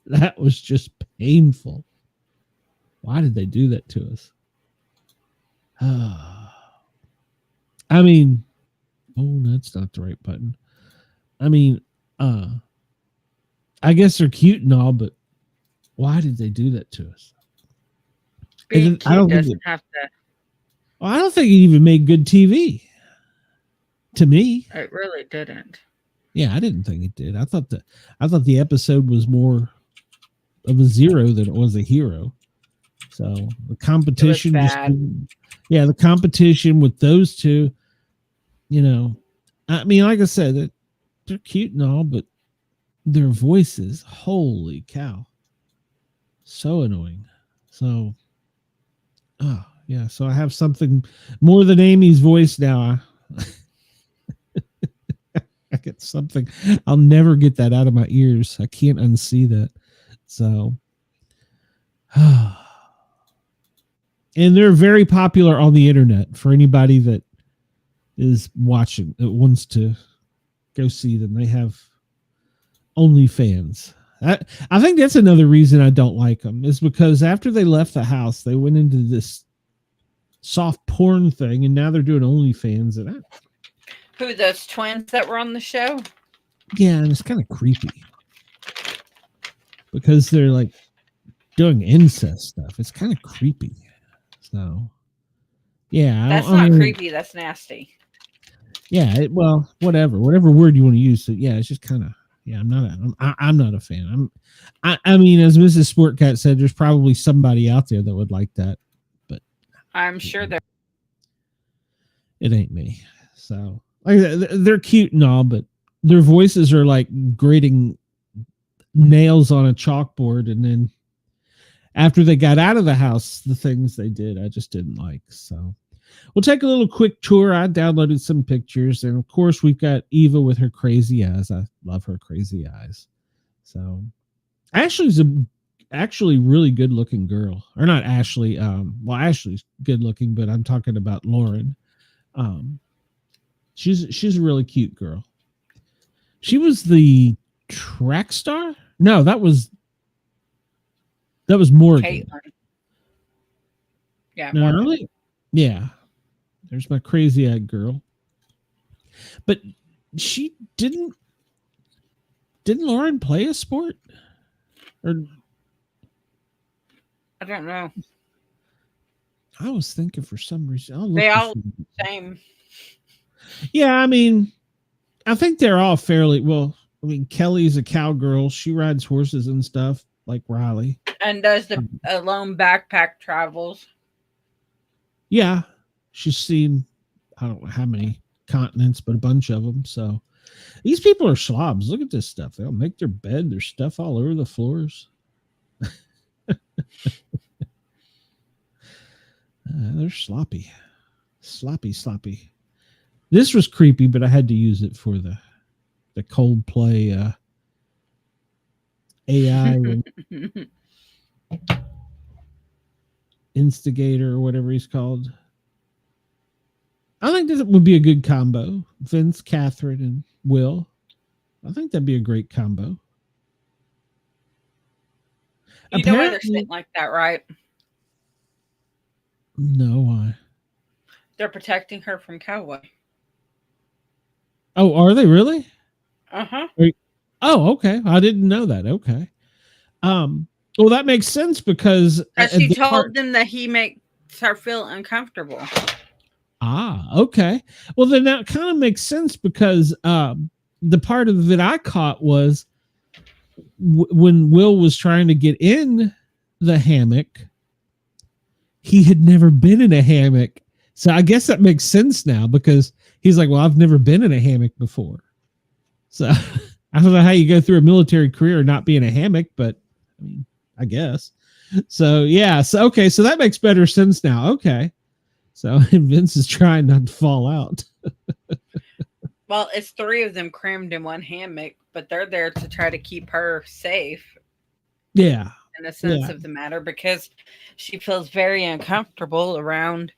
That was just painful. Why did they do that to us? I mean, oh, that's not the right button. I mean, I guess they're cute and all, but why did they do that to us? Being I don't cute think doesn't have to. Well, I don't think it even made good TV. To me, It really didn't. yeah, I didn't think it did. I thought the episode was more of a zero than it was a hero. So the competition, the competition with those two, you know, I mean, like I said, they're cute and all, but their voices, holy cow, so annoying. So, yeah, so I have something more than Amy's voice now. I get something. I'll never get that out of my ears. I can't unsee that. So, and they're very popular on the internet for anybody that is watching, that wants to go see them. They have OnlyFans. I think that's another reason I don't like them, is because after they left the house, they went into this soft porn thing, and now they're doing OnlyFans. And Who, those twins that were on the show? yeah, and it's kind of creepy because they're like doing incest stuff. It's kind of creepy. So, yeah, That's not creepy. That's nasty. Yeah, well, whatever word you want to use. So, yeah, it's just kind of. Yeah, I'm not a fan. I mean, as Mrs. Sportcat said, there's probably somebody out there that would like that, but I'm sure they're. It ain't me. So, like, they're cute and all, but their voices are like grating nails on a chalkboard. And then after they got out of the house, the things they did, I just didn't like. So we'll take a little quick tour. I downloaded some pictures, and of course we've got Eva with her crazy eyes. I love her crazy eyes. So Ashley's actually really good looking girl, or not Ashley. Well, Ashley's good looking, but I'm talking about Lauren. She's a really cute girl. She was the track star. No, that was Morgan. Caitlin. Yeah, no, Morgan. really? Yeah. There's my crazy eyed girl. But she didn't Lauren play a sport? Or I don't know. I was thinking for some reason. They all the same. Yeah, I mean, I think they're all fairly well. I mean, Kelly's a cowgirl. She rides horses and stuff like Riley. And does the alone backpack travels. Yeah. She's seen, I don't know how many continents, but a bunch of them. So these people are slobs. Look at this stuff. They'll make their bed. There's stuff all over the floors. They're sloppy. Sloppy. This was creepy, but I had to use it for the Coldplay AI instigator or whatever he's called. I think this would be a good combo. Vince, Catherine, and Will. I think that'd be a great combo. You know why they're sitting like that, right? No, why? They're protecting her from Cowboy. Oh, are they really? Uh-huh. Oh, okay. I didn't know that. Okay. Well, that makes sense because she told them that he makes her feel uncomfortable. Okay. Well, then that kind of makes sense because the part of it I caught was when Will was trying to get in the hammock, he had never been in a hammock. So I guess that makes sense now because he's like, well, I've never been in a hammock before. So I don't know how you go through a military career and not be in a hammock, but I mean, I guess. So yeah. So okay. So that makes better sense now. Okay. So Vince is trying not to fall out. Well, it's three of them crammed in one hammock, but they're there to try to keep her safe Yeah. in the sense Yeah. of the matter because she feels very uncomfortable around.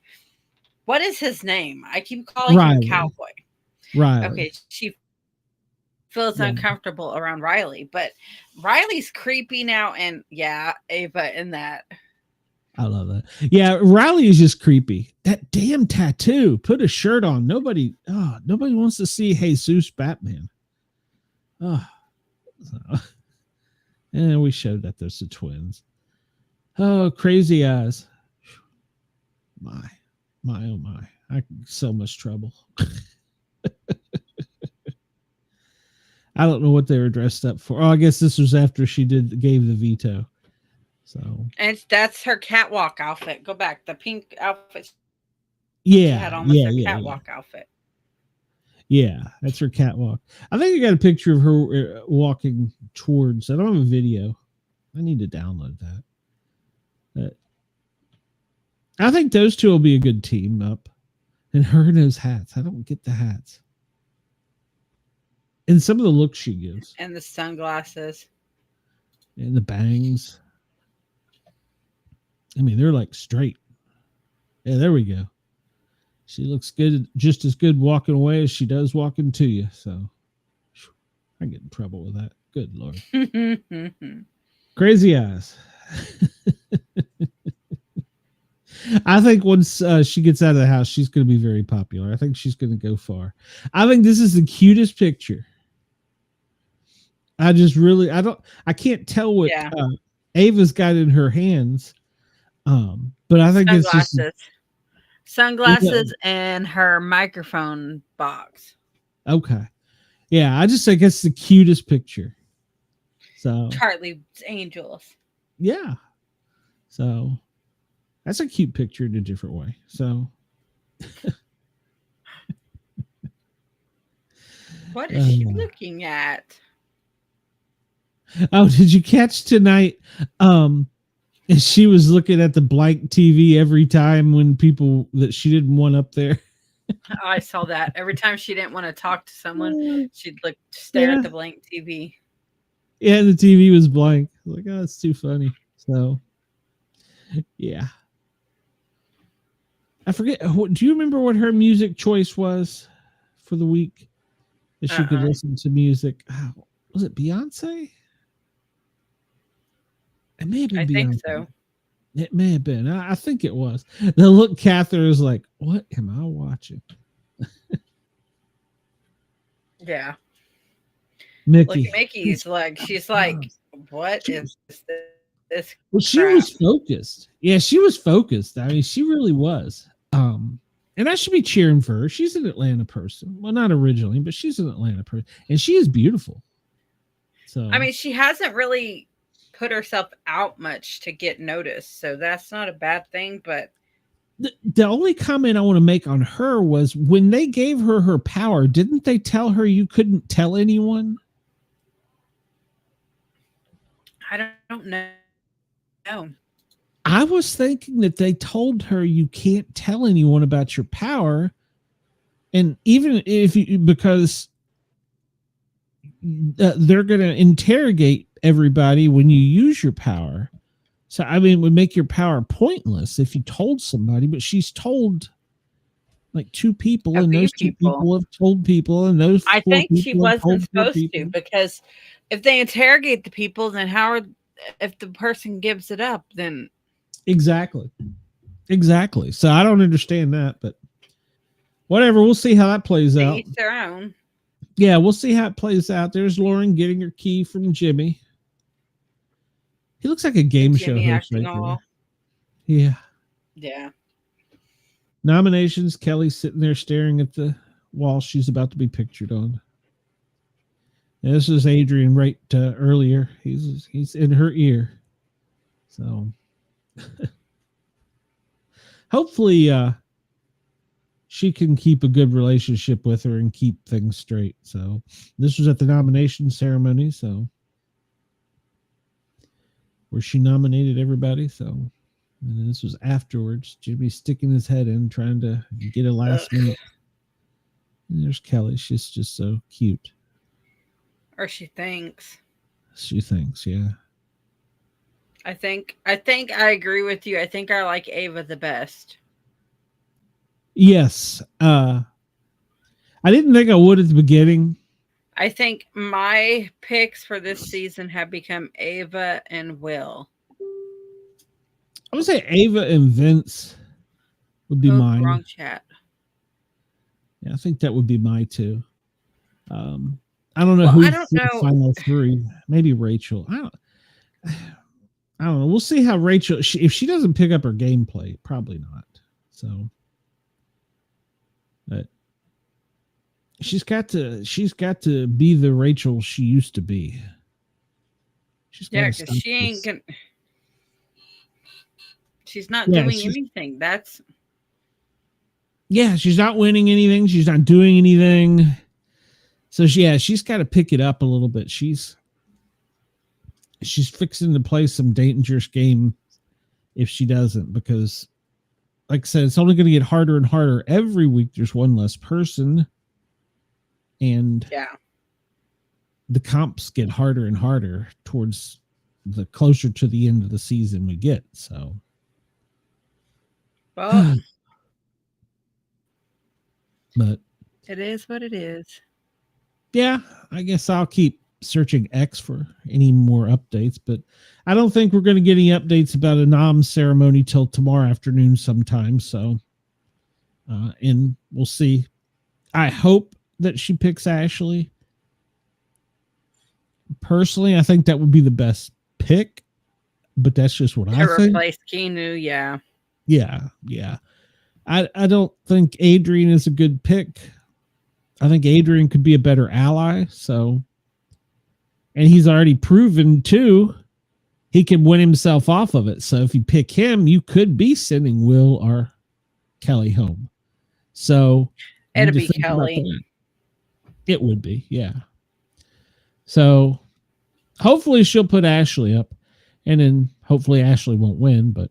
What is his name? I keep calling him Riley. Cowboy. Riley. Okay, she feels Yeah. uncomfortable around Riley, but Riley's creepy now, and yeah, Ava in that. I love that. Yeah, Riley is just creepy. That damn tattoo. Put a shirt on. Nobody wants to see Jesus Batman. Oh, so. And we showed that there's the twins. Oh, crazy eyes. My, oh my. I so much trouble. I don't know what they were dressed up for. Oh, I guess this was after she gave the veto. So And that's her catwalk outfit. Go back. The pink outfit yeah, she had on was her catwalk outfit. Yeah, that's her catwalk. I think I got a picture of her walking towards. I don't have a video. I need to download that. I think those two will be a good team up. And her in those hats. I don't get the hats. And some of the looks she gives. And the sunglasses. And the bangs. I mean, they're like straight. Yeah, there we go. She looks good, just as good walking away as she does walking to you. So I get in trouble with that. Good Lord. Crazy eyes. I think once she gets out of the house, she's going to be very popular. I think she's going to go far. I think this is the cutest picture. I can't tell what Ava's got in her hands. But I think it's just sunglasses and her microphone box. Okay. Yeah, I just think it's the cutest picture. So Charlie's Angels. Yeah. So that's a cute picture in a different way. So what is she looking at? Oh, did you catch tonight? She was looking at the blank TV every time when people that she didn't want up there. I saw that. Every time she didn't want to talk to someone, she'd stare at the blank TV. Yeah, the TV was blank. I was like, oh, that's too funny. So, yeah. I forget. Do you remember what her music choice was for the week? That she could listen to music. Oh, was it Beyonce? It may have been Beyonce. I think so. It may have been. I think it was. The look Catherine is like, what am I watching? Yeah. Mickey. Look, Mickey's like, she's like, what is this? Well, she was focused. Yeah, she was focused. I mean, she really was. And I should be cheering for her. She's an Atlanta person. Well, not originally, but she's an Atlanta person. And she is beautiful. So I mean, she hasn't really put herself out much to get noticed. So that's not a bad thing, but the only comment I want to make on her was when they gave her power, didn't they tell her you couldn't tell anyone? I don't know. No. I was thinking that they told her you can't tell anyone about your power. And even if you, because they're going to interrogate everybody when you use your power. So, I mean, it would make your power pointless if you told somebody, but she's told like two people, and those two people have told people, and those I think she wasn't supposed to, because if they interrogate the people, then if the person gives it up, then exactly. So I don't understand that, but whatever. We'll see how that plays out. Each their own. Yeah, we'll see how it plays out. There's Lauren getting her key from Jimmy. He looks like a game show host right there. Yeah. Yeah. Nominations. Kelly's sitting there staring at the wall she's about to be pictured on. And this is Adrian right earlier. He's in her ear. So hopefully she can keep a good relationship with her and keep things straight. So this was at the nomination ceremony. So where she nominated everybody. So, and then this was afterwards. Jimmy sticking his head in, trying to get a last minute. And there's Kelley. She's just so cute. Or she thinks. She thinks, yeah. I think I agree with you. I think I like Ava the best. Yes. I didn't think I would at the beginning. I think my picks for this season have become Ava and Will. I would say Ava and Vince would be mine. Wrong chat. Yeah, I think that would be my two. I don't know who I don't know. Final three. Maybe Rachel. I don't know. We'll see how Rachel. If she doesn't pick up her gameplay, probably not. So, but she's got to be the Rachel she used to be. Yeah, because she ain't gonna. She's not doing anything. That's. Yeah, she's not winning anything. She's not doing anything. So she's got to pick it up a little bit. She's fixing to play some dangerous game if she doesn't, because like I said, it's only going to get harder and harder. Every week there's one less person, and the comps get harder and harder towards the closer to the end of the season we get. So, well, but it is what it is. Yeah, I guess I'll keep searching X for any more updates, but I don't think we're going to get any updates about a nom ceremony till tomorrow afternoon sometime. So, and we'll see. I hope that she picks Ashley. Personally, I think that would be the best pick, but that's just what I think. Replace Keanu, yeah. Yeah. I don't think Adrian is a good pick. I think Adrian could be a better ally. So, and he's already proven too, he can win himself off of it. So if you pick him, you could be sending Will or Kelley home. So it'd be Kelley. It would be, yeah. So hopefully she'll put Ashley up, and then hopefully Ashley won't win, but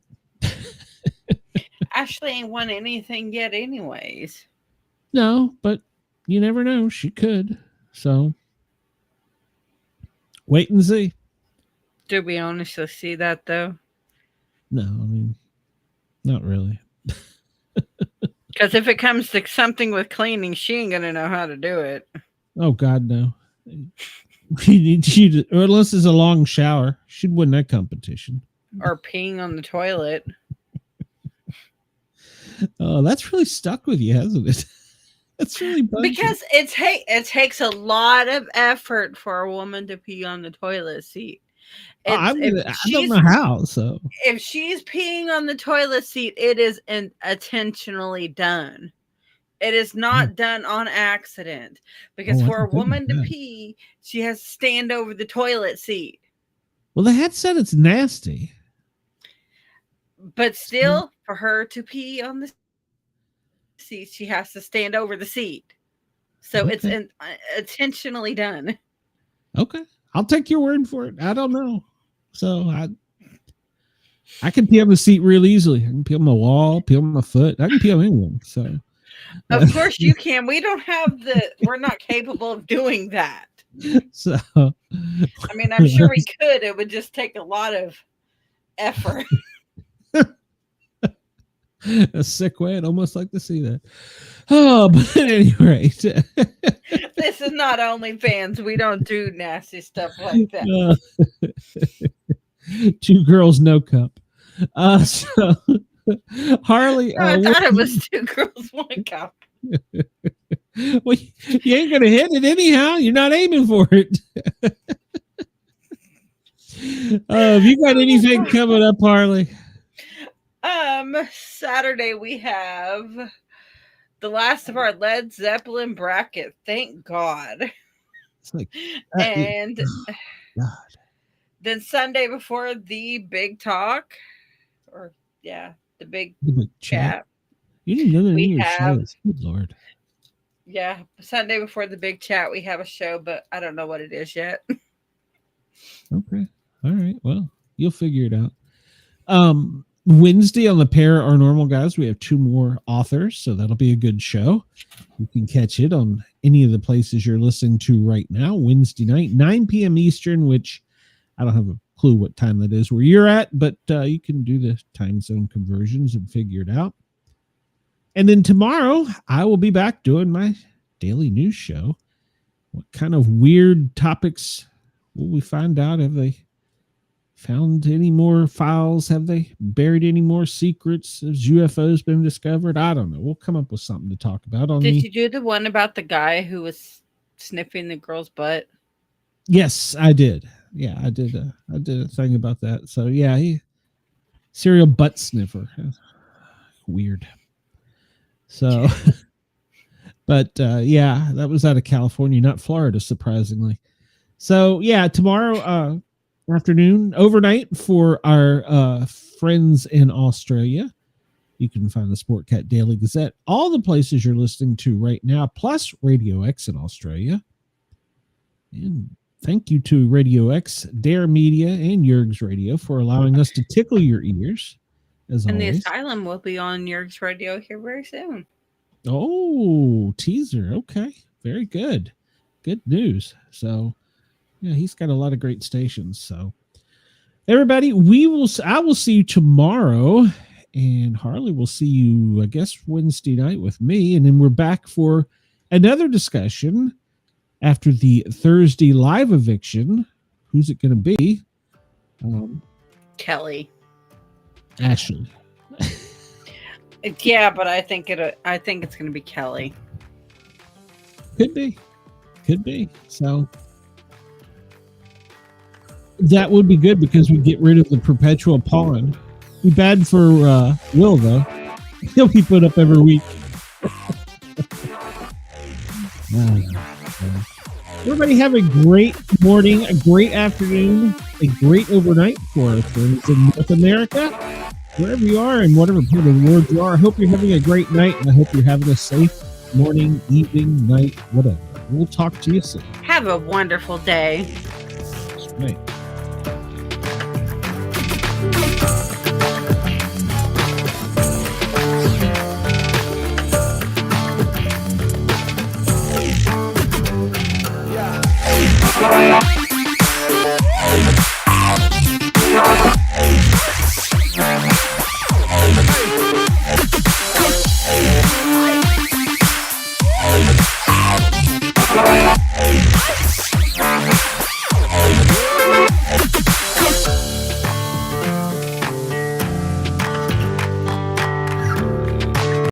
Ashley ain't won anything yet anyways. No, but you never know. She could. So wait and see. Do we honestly see that though? No, I mean, not really. Because if it comes to something with cleaning, she ain't going to know how to do it. Oh, God, no. We need you to, or unless it's a long shower, she'd win that competition. Or peeing on the toilet. Oh, that's really stuck with you, hasn't it? That's really bugged because it takes a lot of effort for a woman to pee on the toilet seat. I don't know how. So if she's peeing on the toilet seat, it is intentionally done. It is not done on accident, because for a woman to pee, she has to stand over the toilet seat. Well, they had said it's nasty. But still, for her to pee on the seat, she has to stand over the seat. So it's intentionally done. Okay. I'll take your word for it. I don't know. So I can pee on the seat real easily. I can pee on my wall, pee on my foot. I can pee on anyone. So of course you can. We're not capable of doing that. So I mean, I'm sure we could. It would just take a lot of effort. A sick way. I'd almost like to see that. Oh, but at any rate. This is not OnlyFans. We don't do nasty stuff like that. 2 girls, no cup. So Harley. I thought it was 2 girls, 1 cup. Well, you ain't gonna hit it anyhow. You're not aiming for it. Have you got anything coming up, Harley? Saturday we have the last of our Led Zeppelin bracket. Thank God. It's like, and God. Then Sunday before the big talk, the big chat. You didn't know that we have. Good Lord. Yeah, Sunday before the big chat, we have a show, but I don't know what it is yet. Okay. All right. Well, You'll figure it out. Wednesday on the Pair Our Normal Guys, we have 2 more authors, so that'll be a good show. You can catch it on any of the places you're listening to right now. Wednesday night, 9 p.m. Eastern, which I don't have a clue what time that is where you're at, but you can do the time zone conversions and figure it out. And then tomorrow, I will be back doing my daily news show. What kind of weird topics will we find out? Have they found any more files? Have they buried any more secrets? Has UFOs been discovered? I don't know. We'll come up with something to talk about. Did you do the one about the guy who was sniffing the girl's butt? Yes, I did. Yeah, I did a thing about that. So yeah, serial butt sniffer. Weird. So, but yeah, that was out of California, not Florida, surprisingly. So yeah, tomorrow afternoon, overnight for our friends in Australia. You can find the Sportcat Daily Gazette, all the places you're listening to right now, plus Radio X in Australia. And thank you to Radio X, Dare Media, and Yerg's Radio for allowing us to tickle your ears, as and always. The Asylum will be on Yerg's Radio here very soon. Oh, teaser. Okay. Very good. Good news. So, yeah, he's got a lot of great stations. So, everybody, I will see you tomorrow, and Harley will see you, I guess, Wednesday night with me, and then we're back for another discussion after the Thursday live eviction. Who's it going to be? Kelly. Ashley. Yeah, but I think it's going to be Kelly. Could be. So that would be good because we get rid of the perpetual pawn. Be bad for Will though. He'll be put up every week. Everybody have a great morning, a great afternoon, a great overnight for our friends in North America. Wherever you are and whatever part of the world you are, I hope you're having a great night, and I hope you're having a safe morning, evening, night, whatever. We'll talk to you soon. Have a wonderful day. Right.